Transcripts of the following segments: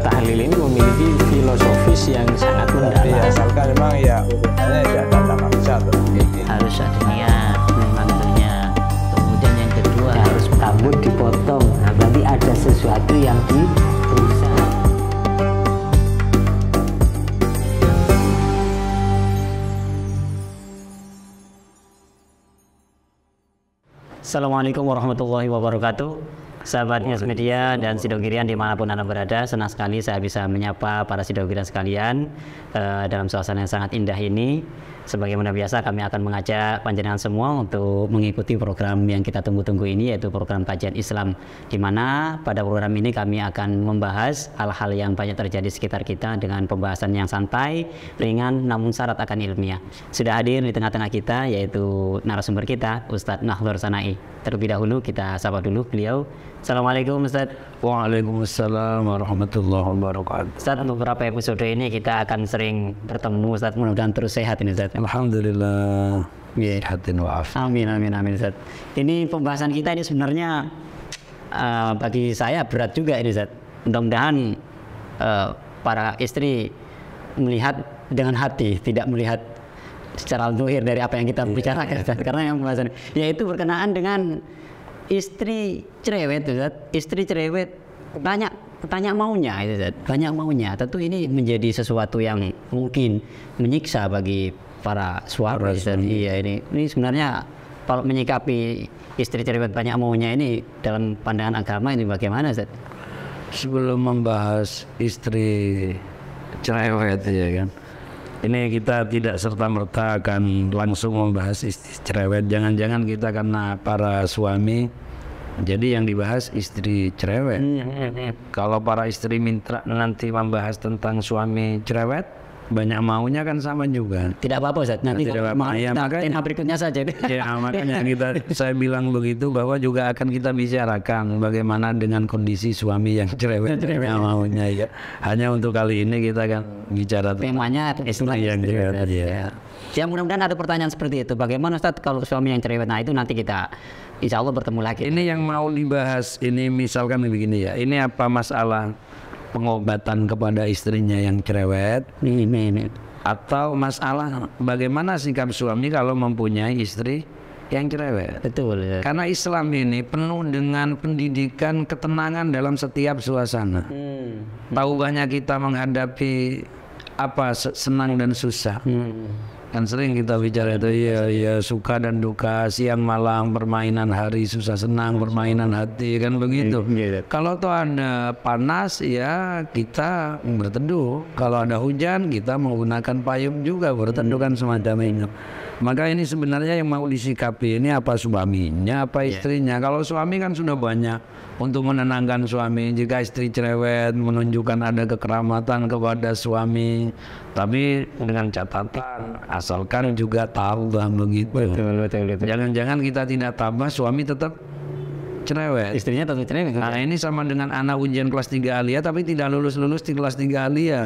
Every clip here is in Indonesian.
tahlil ini memiliki filosofis yang sangat mendalam. Iya, asalkan memang ya urutannya ya tata manusia tuh. Harus ada niat membantunya. Kemudian yang kedua harus rambut dipotong. Nah, berarti ada sesuatu yang dirusak. Assalamualaikum warahmatullahi wabarakatuh. Sahabat News Media dan Sidogirian dimanapun Anda berada, senang sekali saya bisa menyapa para Sidogirian sekalian dalam suasana yang sangat indah ini. Sebagaimana biasa kami akan mengajak panjenengan semua untuk mengikuti program yang kita tunggu-tunggu ini, yaitu program kajian Islam, di mana pada program ini kami akan membahas hal-hal yang banyak terjadi di sekitar kita dengan pembahasan yang santai, ringan, namun syarat akan ilmiah. Sudah hadir di tengah-tengah kita yaitu narasumber kita, Ustadz Nahdhor Sanai. Terlebih dahulu kita sapa dulu beliau. Assalamualaikum Ustadz. Waalaikumsalam warahmatullahi wabarakatuh. Ustadz, untuk beberapa episode ini kita akan sering bertemu Ustadz, mudah-mudahan terus sehat ini Ustadz. Alhamdulillah. Sehatin wa'af. Amin amin amin Ustadz. Ini pembahasan kita ini sebenarnya bagi saya berat juga ini Ustadz. Mudah-mudahan para istri melihat dengan hati, tidak melihat secara zahir dari apa yang kita bicarakan Ustadz. Karena yang pembahasan yaitu berkenaan dengan istri cerewet Ustadz. Istri cerewet banyak maunya itu Ustadz. Banyak maunya. Tentu ini menjadi sesuatu yang mungkin menyiksa bagi para suami. Iya, ini sebenarnya kalau menyikapi istri cerewet banyak maunya ini dalam pandangan agama ini bagaimana Ustadz? Sebelum membahas istri cerewet ya kan, ini kita tidak serta-merta akan langsung membahas istri cerewet. Jangan-jangan kita karena para suami jadi yang dibahas istri cerewet. Kalau para istri minta nanti membahas tentang suami cerewet, banyak maunya kan sama juga. Tidak apa-apa Ustaz, nanti ya, makanya berikutnya saja. Ya, makanya saya bilang begitu, bahwa juga akan kita bicarakan bagaimana dengan kondisi suami yang cerewet maunya ya. Hanya untuk kali ini kita akan bicara temanya istri yang cerewet ya. Ya, mudah-mudahan ada pertanyaan seperti itu. Bagaimana Ustaz kalau suami yang cerewet? Nah, itu nanti kita insya Allah bertemu lagi. Ini yang mau dibahas ini misalkan begini ya. Ini apa masalah pengobatan kepada istrinya yang cerewet? Ini. Atau masalah bagaimana sikap suami kalau mempunyai istri yang cerewet? Betul. Karena Islam ini penuh dengan pendidikan ketenangan dalam setiap suasana. Tahu banyak kita menghadapi apa senang dan susah. Kan sering kita bicara itu ya suka dan duka, siang malam, permainan hari, susah senang, permainan hati, kan begitu. Kalau tuh ada panas ya kita berteduh, kalau ada hujan kita menggunakan payung juga berteduh, kan semacam itu. Maka ini sebenarnya yang mau disikapi ini apa suaminya apa istrinya. Kalau suami kan sudah banyak untuk menenangkan suami. Jika istri cerewet menunjukkan ada kekeramatan kepada suami, tapi dengan catatan asalkan juga tahu lah begitu. Betul. Jangan-jangan kita tidak tambah suami tetap cerewet, istrinya tetap cerewet. Nah, ini sama dengan anak ujian kelas 3 Alia tapi tidak lulus di kelas 3 Alia.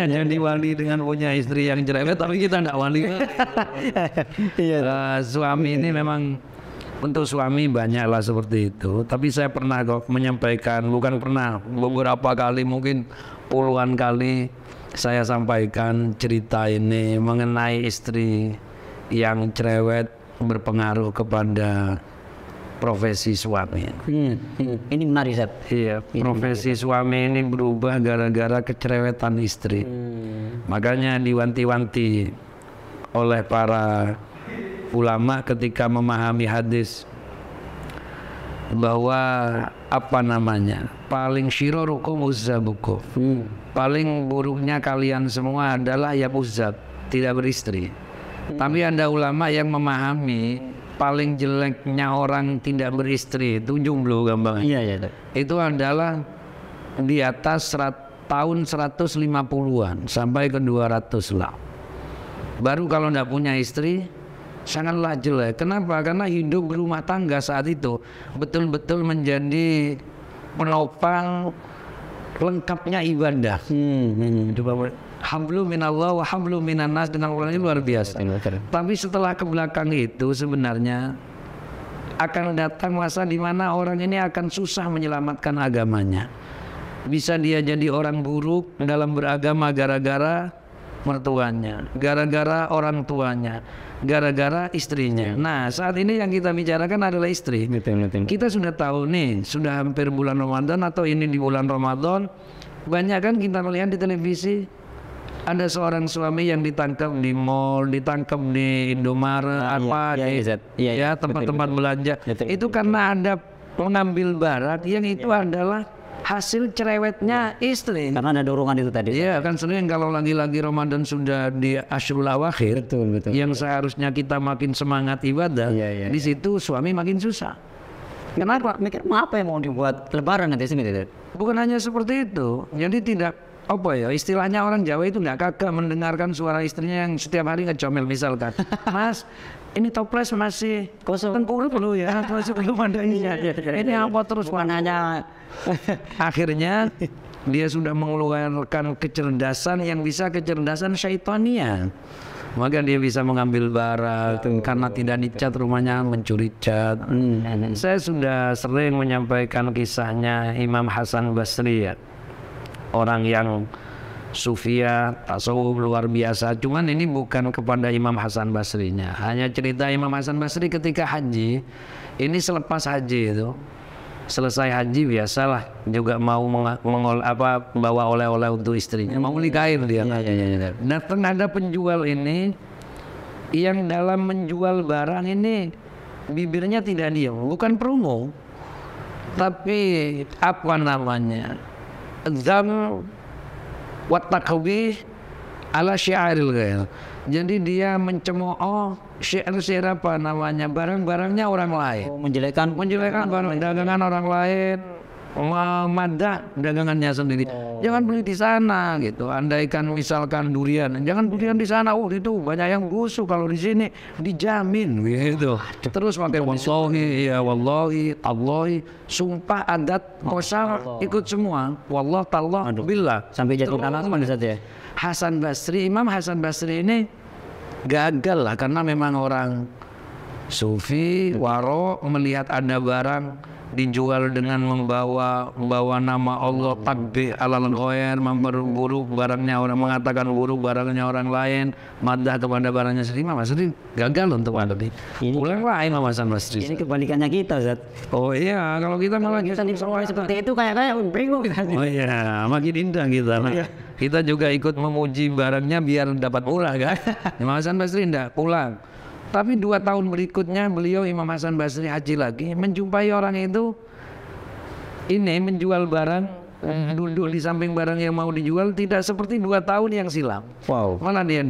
Jadi wali dengan punya istri yang cerewet tapi kita tidak wali. Suami ini memang, untuk suami banyaklah seperti itu. Tapi saya pernah kok menyampaikan, bukan pernah, beberapa kali, mungkin puluhan kali saya sampaikan cerita ini mengenai istri yang cerewet berpengaruh kepada profesi suami. Ini menarik Ustaz. Iya, profesi suami ini berubah gara-gara kecerewetan istri. Makanya diwanti-wanti oleh para ulama ketika memahami hadis bahwa apa namanya, paling syirorukum uzzabukum, paling buruknya kalian semua adalah ya uzzab, tidak beristri. Tapi ada ulama yang memahami paling jeleknya orang tidak beristri itu jomblo gampang. Iya. Itu adalah di atas tahun 150-an sampai ke 200 lah. Baru kalau tidak punya istri sangatlah jelek. Kenapa? Karena hidup berumah tangga saat itu betul-betul menjadi penopang lengkapnya ibadah. Hablu minallah wa hablu minan nas, dengan ulangnya luar biasa. Tapi setelah ke belakang itu sebenarnya akan datang masa di mana orang ini akan susah menyelamatkan agamanya. Bisa dia jadi orang buruk dalam beragama gara-gara mertuanya, gara-gara orang tuanya, gara-gara istrinya. Nah, saat ini yang kita bicarakan adalah istri. Kita sudah tahu nih, sudah hampir bulan Ramadan atau ini di bulan Ramadan, banyak kan kita melihat di televisi ada seorang suami yang ditangkap di mall, ditangkap di Indomaret, tempat-tempat belanja. Itu karena ada mengambil barang yang itu adalah hasil cerewetnya istri. Karena ada dorongan itu tadi. Iya, kan sering kalau lagi-lagi Ramadan sudah di Ashrul Awakhir, Betul. yang seharusnya kita makin semangat ibadah, di situ suami makin susah. Kenapa? Mikir apa yang mau dibuat lebaran nanti sini? Bukan hanya seperti itu. Jadi tidak istilahnya orang Jawa itu nggak kagak mendengarkan suara istrinya yang setiap hari ngecomel misalkan. Mas, ini toples masih kosong, tengkurap dulu ya, masih belum ada isinya. Ini apa terus warnanya? Akhirnya dia sudah mengeluarkan kecerdasan yang bisa kecerdasan syaitania. Maka dia bisa mengambil barang karena tidak dicat rumahnya mencuri cat. Saya sudah sering menyampaikan kisahnya Imam Hasan Basri ya. Orang yang sufia, tasawuf luar biasa. Cuman ini bukan kepada Imam Hasan Basrinya. Hanya cerita Imam Hasan Basri ketika haji. Ini selepas haji itu, selesai haji biasalah juga mau bawa oleh-oleh untuk istrinya. Mau nikahin dia. Datang ada penjual ini yang dalam menjual barang ini bibirnya tidak diam. Bukan promo, tapi apa namanya? Zam wa takbih ala syiaril ghair. Jadi dia mencemooh syair apa namanya, barang-barangnya orang lain. Menjelekkan barang dagangan orang lain, memadah dagangannya sendiri. Jangan beli di sana gitu. Andaikan misalkan durian, jangan durian di sana. Itu banyak yang busuk, kalau di sini dijamin gitu. Terus pakai wallahi, ya wallahi, Allahi, sumpah, adat, kosam, ikut semua. Wallah, tallah, billah. Sampai jatuh kalah saja. Imam Hasan Basri ini gagal lah karena memang orang sufi, waro, melihat ada barang dijual dengan membawa nama Allah, takbih alal ghair, memperburuk barangnya orang, mengatakan buruk barangnya orang lain, madah kepada barangnya sendiri. Imam Basri gagal untuk menghadapi. Ulanglah Imam Hasan Basri. Ini kebalikannya kita, Zat. Oh iya, kalau kita malah kita seperti itu kayak bingung kita. Oh iya, makin indah kita. Kita juga ikut memuji barangnya biar dapat murah kan. Imam Hasan Basri enggak pulang. Tapi 2 tahun berikutnya beliau Imam Hasan Basri haji lagi, menjumpai orang itu ini menjual barang, duduk di samping barang yang mau dijual, tidak seperti 2 tahun yang silam. Wow. Malah dia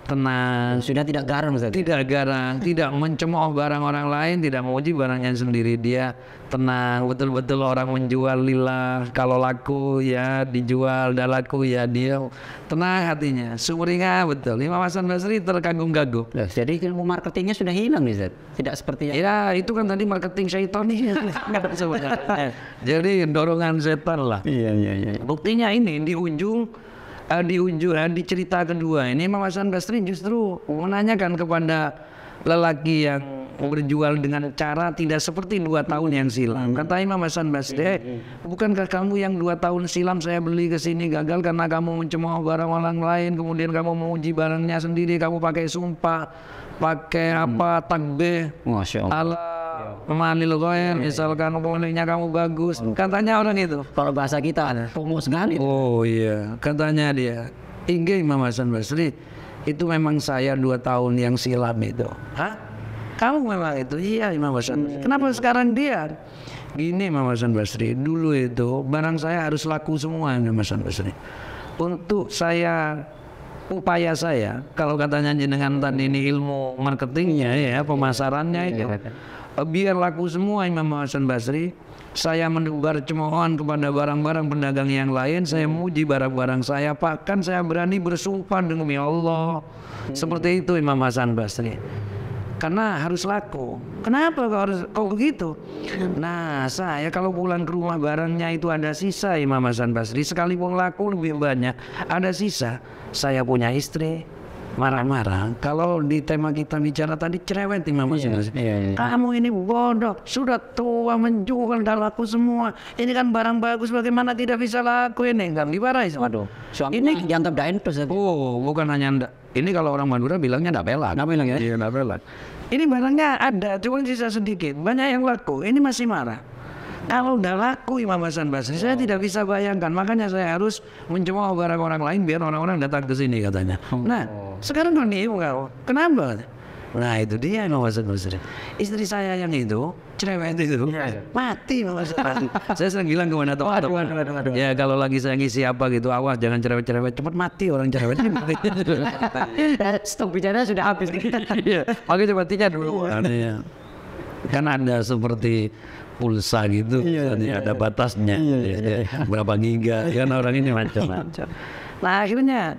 tenang, sudah tidak garang, Ustaz. Tidak garang, tidak mencemooh barang orang lain, tidak memuji barangnya sendiri. Dia tenang, betul-betul orang menjual lillah, kalau laku ya dijual, dah laku ya dia tenang hatinya, sumringah betul. Imam Hasan Basri terkagum-kagum. Jadi ilmu marketingnya sudah hilang nih, Zat. Tidak seperti ya itu kan tadi marketing syaitan nih. Jadi dorongan setan lah. Iya. Buktinya ini di cerita kedua ini Imam Hasan Basri justru menanyakan kepada lelaki yang berjual dengan cara tidak seperti 2 tahun yang silam. Kata Imam Hasan Basri, bukankah kamu yang 2 tahun silam saya beli ke sini gagal karena kamu mencemooh barang orang lain, kemudian kamu menguji barangnya sendiri, kamu pakai sumpah, pakai takbih, Masya Allah. Manil ghair, misalkan pemiliknya kamu bagus. Katanya orang itu. Kalau bahasa kita pomo sekali. Oh iya, katanya dia. Inggih Imam Hasan Basri, itu memang saya 2 tahun yang silam itu. Hah? Kamu memang itu? Iya Imam Hasan. Kenapa sekarang dia? Gini Imam Hasan Basri, dulu itu barang saya harus laku semua Imam Hasan Basri. Untuk upaya saya, kalau katanya jenengan tadi ini ilmu marketingnya ya, pemasarannya itu, biar laku semua Imam Hasan Basri, saya menebar cemoohan kepada barang-barang pedagang yang lain, saya memuji barang-barang saya, bahkan saya berani bersumpah demi Allah. Seperti itu Imam Hasan Basri. Karena harus laku. Kenapa kok begitu? Nah, saya kalau pulang ke rumah barangnya itu ada sisa Imam Hasan Basri, sekalipun laku lebih banyak, ada sisa. Saya punya istri, marah-marah. Kalau di tema kita bicara tadi cerewet Imam Hasan Basri. Iya. Kamu ini bodoh, sudah tua menjual dan laku semua. Ini kan barang bagus, bagaimana tidak bisa laku ini? Kan dimarahi. Waduh, suami ini dianggap dain terus. Oh, bukan hanya ini kalau orang Madura bilangnya ndak pelak. Nggak bilang ya? Iya, ndak pelak. Ini barangnya ada, cuma sisa sedikit. Banyak yang laku. Ini masih marah. Kalau udah laku Imam Hasan Basri, saya tidak bisa bayangkan. Makanya saya harus mencemooh barang orang lain biar orang-orang datang ke sini katanya. Nah, sekarang kan nih, kenapa? Nah itu dia Imam Hasan Basri. Istri saya yang itu, cerewet itu, mati Imam Hasan Basri. Saya sering bilang kepada teman-teman, ya kalau lagi saya ngisi apa gitu, awas jangan cerewet-cerewet, cepat mati orang cerewet. Stok bicara sudah habis. Iya, makanya matinya dulu. Kan ada seperti pulsa gitu, ada batasnya, berapa giga, kan orang ini macam-macam. Nah akhirnya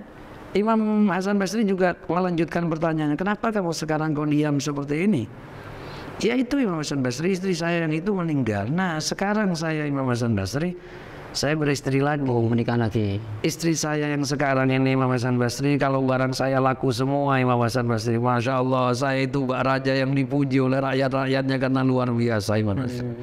Imam Hasan Basri juga melanjutkan pertanyaannya, kenapa kamu sekarang kau diam seperti ini? Ya itu Imam Hasan Basri, istri saya yang itu meninggal. Nah sekarang saya Imam Hasan Basri, saya beristri lagi. Menikah lagi. Istri saya yang sekarang ini Imam Hasan Basri, kalau barang saya laku semua Imam Hasan Basri, Masya Allah, saya itu raja yang dipuji oleh rakyat-rakyatnya karena luar biasa Imam Hasan.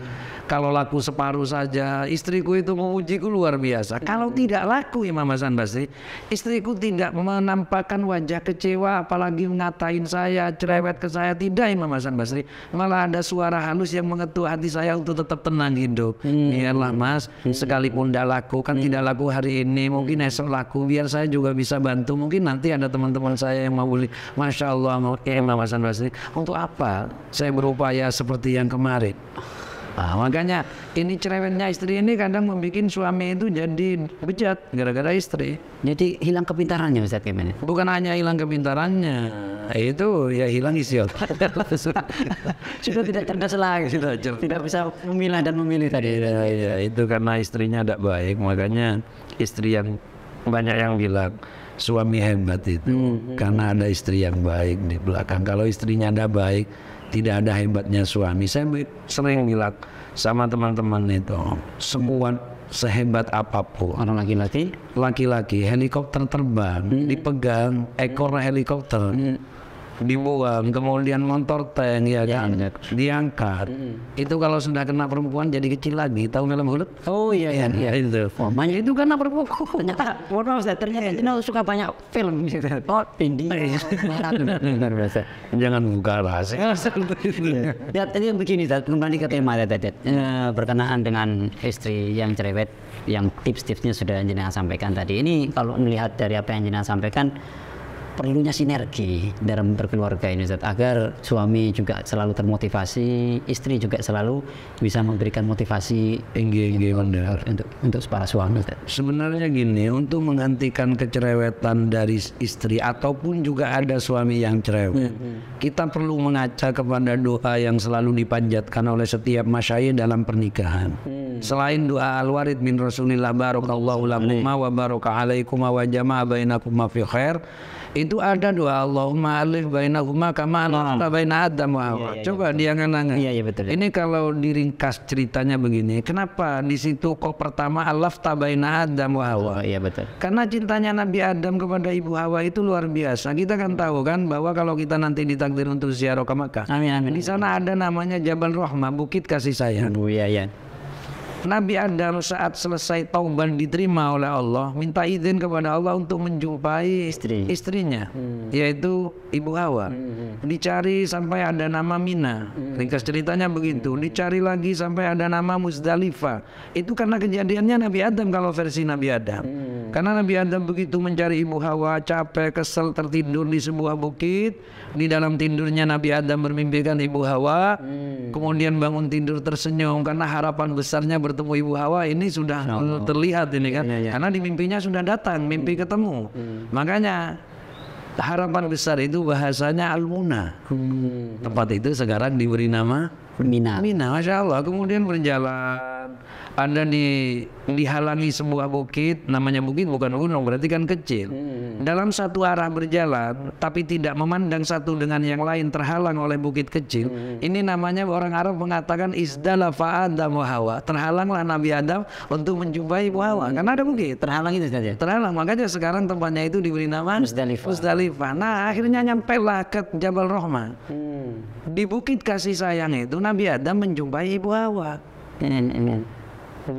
Kalau laku separuh saja, istriku itu memujiku luar biasa. Kalau tidak laku Imam Hasan Basri, istriku tidak menampakkan wajah kecewa, apalagi ngatain saya, cerewet ke saya, tidak Imam Hasan Basri. Malah ada suara halus yang mengetuk hati saya untuk tetap tenang hidup. Biarlah mas, sekalipun tidak laku, kan tidak laku hari ini, mungkin esok laku, biar saya juga bisa bantu. Mungkin nanti ada teman-teman saya yang mau beli. Masya Allah, Imam Hasan Basri, untuk apa saya berupaya seperti yang kemarin? Nah, makanya ini cerewetnya istri ini kadang membuat suami itu jadi bejat gara-gara istri. Jadi hilang kepintarannya Ustaz gimana? Bukan hanya hilang kepintarannya, itu ya hilang isi otak. Sudah tidak cerdas lagi, tidak bisa memilah dan memilih tadi. Ya, itu karena istrinya tidak baik, makanya istri yang banyak yang bilang suami hebat itu karena ada istri yang baik di belakang. Kalau istrinya tidak baik, tidak ada hebatnya suami. Saya sering bilang sama teman-teman itu, sekuat sehebat apapun Orang laki-laki helikopter terbang, dipegang ekor helikopter, dibuang, kemudian motor tank ya kan, diangkat. Itu kalau sudah kena perempuan jadi kecil lagi. Tahu film Hulud? Oh iya itu. Banyak itu karena perempuan. ternyata Tino suka banyak film gitu. Oh, Pindi. Benar biasa. Jangan buka rahasia. Ya tadi begini, kembali ke tema tadi. Berkenaan dengan istri yang cerewet, yang tips-tipsnya sudah jenengan sampaikan tadi. Ini kalau melihat dari apa yang jenengan sampaikan, perlunya sinergi dalam berkeluarga ini Ustaz, agar suami juga selalu termotivasi, istri juga selalu bisa memberikan motivasi untuk para suami Ustaz. Sebenarnya gini, untuk menggantikan kecerewetan dari istri ataupun juga ada suami yang cerewet, kita perlu mengaca kepada doa yang selalu dipanjatkan oleh setiap masyayikh dalam pernikahan. Selain doa al-warid min Rasulillah barakallahu lakuma wa baraka alaikuma wa jama'a bainakuma fi khair, itu ada doa Allahumma alif bainahuma kama alafta baina Adam wa Hawa. Coba diangan-angan. Iya betul. Ini kalau diringkas ceritanya begini, kenapa di situ kok pertama alafta baina Adam wa Hawa? Iya betul. Karena cintanya Nabi Adam kepada Ibu Hawa itu luar biasa. Kita kan tahu kan bahwa kalau kita nanti ditakdir untuk ziarah ke Makkah, amin. Di sana ada namanya Jabal Rahmah, bukit kasih sayang. Iya. Nabi Adam saat selesai taubat diterima oleh Allah, minta izin kepada Allah untuk menjumpai istrinya, yaitu Ibu Hawa. Dicari sampai ada nama Mina. Ringkas ceritanya begitu. Dicari lagi sampai ada nama Muzdalifah. Itu karena kejadiannya Nabi Adam kalau versi Nabi Adam. Karena Nabi Adam begitu mencari Ibu Hawa, capek, kesel, tertidur di sebuah bukit. Di dalam tidurnya Nabi Adam bermimpikan Ibu Hawa. Kemudian bangun tidur tersenyum karena harapan besarnya bertemu Ibu Hawa ini sudah terlihat ini kan. Karena di mimpinya sudah datang, mimpi ketemu. Makanya harapan besar itu bahasanya Al-Muna. Tempat itu sekarang diberi nama Mina. Masya Allah. Kemudian berjalan, ada dihalangi sebuah bukit, namanya bukit bukan gunung, berarti kan kecil. Dalam satu arah berjalan, tapi tidak memandang satu dengan yang lain, terhalang oleh bukit kecil. Ini namanya orang Arab mengatakan izdalafa Adam wa Hawa. Terhalanglah Nabi Adam untuk menjumpai Ibu Hawa, karena ada bukit. Terhalang itu saja. Terhalang, makanya sekarang tempatnya itu diberi nama Musdalifah. Nah, akhirnya nyampailah ke Jabal Rahmah. Di bukit kasih sayang itu Nabi Adam menjumpai Ibu Hawa. 200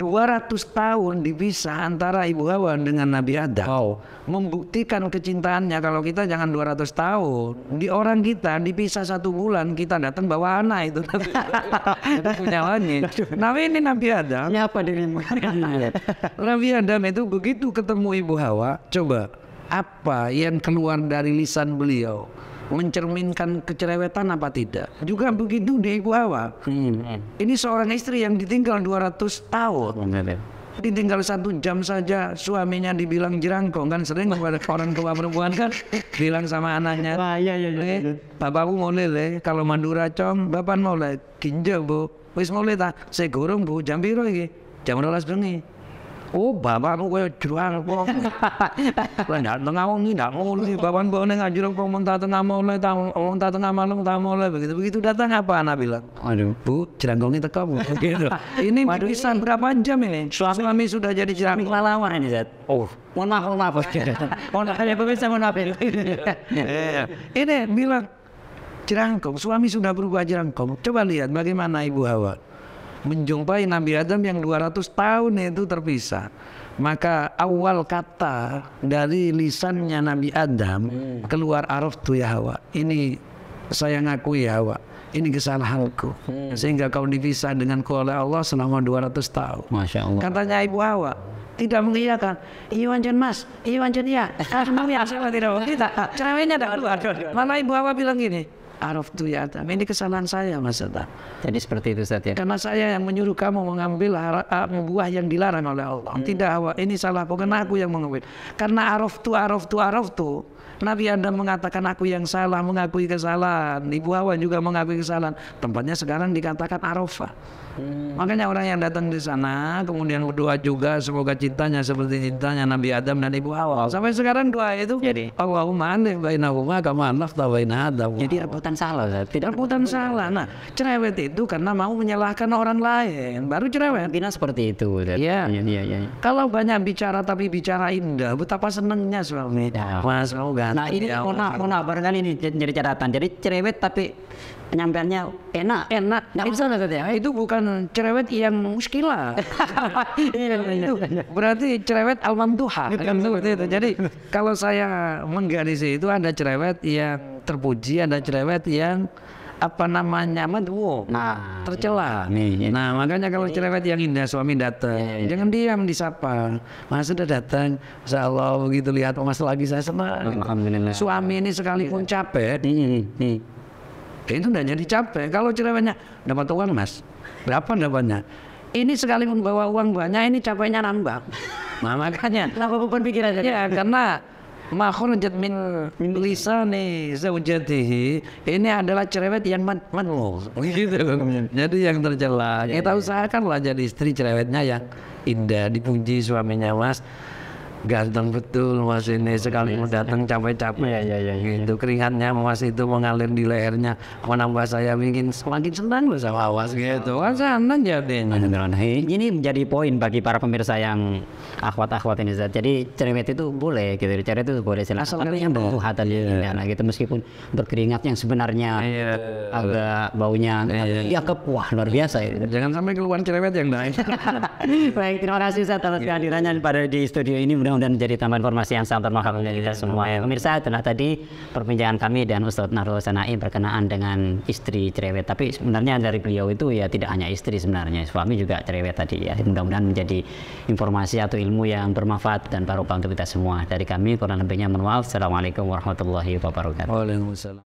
tahun dipisah antara Ibu Hawa dengan Nabi Adam. Membuktikan kecintaannya. Kalau kita jangan 200 tahun. Di orang kita dipisah 1 bulan, kita datang bawa anak itu. Punya wanita. Nah, ini Nabi Adam. Siapa dirimu? Nabi Adam itu begitu ketemu Ibu Hawa, coba apa yang keluar dari lisan beliau? Mencerminkan kecerewetan apa tidak? Juga begitu di Ibu Hawa. Ini seorang istri yang ditinggal 200 tahun. Ditinggal 1 jam saja suaminya dibilang jerangkong, kan sering kepada orang tua perempuan kan bilang sama anaknya, bapakku mau lele, kalau Madura com, bapak mau lele, kinja bu, wis mau lele tak, saya gorong bu, jam piro iki, jam 12 bengi. Oh, bapakmu kaya jerangkong. Lah ndak tengah wengi ndak nguli, bapak mbok ning jerangkong mentah tengah mulai, mentah tengah malam tak mulai begitu datang apa anak bilang? Aduh, Bu, jerangkongnya teka Bu. Gitu. Ini bisa berapa jam ini? Suami sudah jadi jerangkong. Kelalawan ini, Zat. Oh, mohon maaf. Mohon maaf ya pemirsa, mohon maaf. Ini bilang jerangkong, suami sudah berubah jerangkong. Coba lihat bagaimana Ibu Hawa menjumpai Nabi Adam yang 200 tahun itu terpisah. Maka awal kata dari lisannya Nabi Adam keluar araftu ya Hawa. Ini saya ngakui ya Hawa, ini kesalahanku. Sehingga kau dipisah denganku oleh Allah selama 200 tahun. Masya Allah. Katanya Ibu Hawa tidak mengiyakan. Iya wancan mas, iya wancan ya. Alhamdulillah saya tidak kita. Cerewetnya dah keluar. Malah Ibu Hawa bilang gini, araftu ya Adam, ini kesalahan saya Mas Adam. Jadi seperti itu Ustaz ya. Karena saya yang menyuruh kamu mengambil buah yang dilarang oleh Allah. Tidak Hawa, ini salah, bukan aku yang mengambil. Karena araftu. Nabi Adam mengatakan aku yang salah, mengakui kesalahan. Ibu Hawa juga mengakui kesalahan. Tempatnya sekarang dikatakan Arafah. Makanya orang yang datang di sana kemudian berdoa juga semoga cintanya seperti cintanya Nabi Adam dan Ibu Hawa. Sampai sekarang doa itu jadi Allahumma alif bainahuma kama alafta baina Adam. Jadi rebutan salah, Ustaz. Tidak rebutan salah. Nah, cerewet itu karena mau menyalahkan orang lain, baru cerewet. Mungkin seperti itu. Iya. Kalau banyak bicara tapi bicara indah, betapa senangnya suami. Mas kamu ganteng. Nah ini mohon maaf barangkali ini jadi catatan. Jadi cerewet tapi penyampaiannya enak. Nggak bisa ya. Itu bukan cerewet yang muskilah. Itu berarti cerewet al-mamduha. Kan seperti itu. Jadi kalau saya menggarisi itu ada cerewet yang terpuji, ada cerewet yang apa namanya madhu, tercela. Nah makanya kalau cerewet yang indah suami datang, jangan diam disapa. Mas sudah datang, insya Allah begitu lihat Mas lagi saya senang. Alhamdulillah. Suami ini sekalipun capek, itu udah jadi capek. Kalau cerewetnya dapat uang Mas, berapa dapatnya? Ini sekalipun bawa uang banyak, ini capeknya nambah. Nah makanya. Kenapa beban pikiran saja? Ya karena ma kharajat min lisani zaujatihi, ini adalah cerewet yang manlus gitu. Jadi yang tercela. Kita usahakanlah jadi istri cerewetnya yang indah, dipuji suaminya, Mas ganteng betul Mas ini, sekali mau datang capek-capek gitu, keringatnya Mas itu mengalir di lehernya, menambah saya bikin semakin senang loh sama Mas gitu. Kan senang jadinya. Ini menjadi poin bagi para pemirsa yang akhwat-akhwat ini Zat. Jadi cerewet itu boleh gitu, cerewet itu boleh silakan. Yang berhati nah gitu, meskipun berkeringat yang sebenarnya agak baunya ya kepuah luar biasa ya. Jangan sampai keluar cerewet yang lain. Baik, terima kasih Ustaz atas kehadirannya pada di studio ini. Mudah-mudahan menjadi tambahan informasi yang sangat bermanfaat bagi kita semua. Pemirsa, itulah tadi perbincangan kami dan Ustaz Nahrul Sana'i berkenaan dengan istri cerewet. Tapi sebenarnya dari beliau itu ya tidak hanya istri, sebenarnya suami juga cerewet tadi ya. Mudah-mudahan menjadi informasi atau ilmu yang bermanfaat dan barokah untuk kita semua. Dari kami kurang lebihnya mohon maaf. Assalamualaikum warahmatullahi wabarakatuh. Waalaikumsalam.